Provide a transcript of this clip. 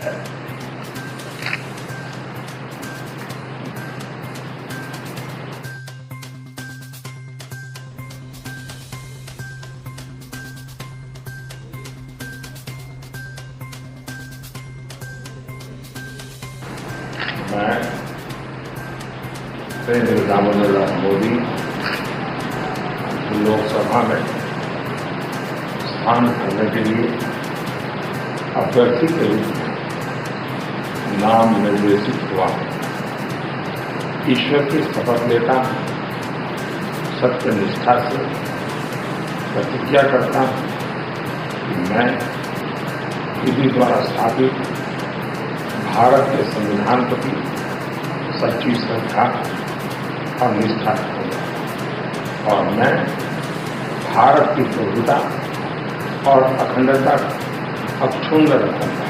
मैं श्री दामोदर मोदी लोकसभा में स्थान करने के लिए अभ्यर्थी के रूप में नाम निर्देशित हुआ। ईश्वर की शपथ लेता हूं, सत्य निष्ठा से प्रतिज्ञा करता हूं कि मैं विधि द्वारा स्थापित भारत के संविधान प्रति सच्ची श्रद्धा और निष्ठा रखूंगा और मैं भारत की प्रभुता और अखंडता अक्षुण्ण रखूंगा।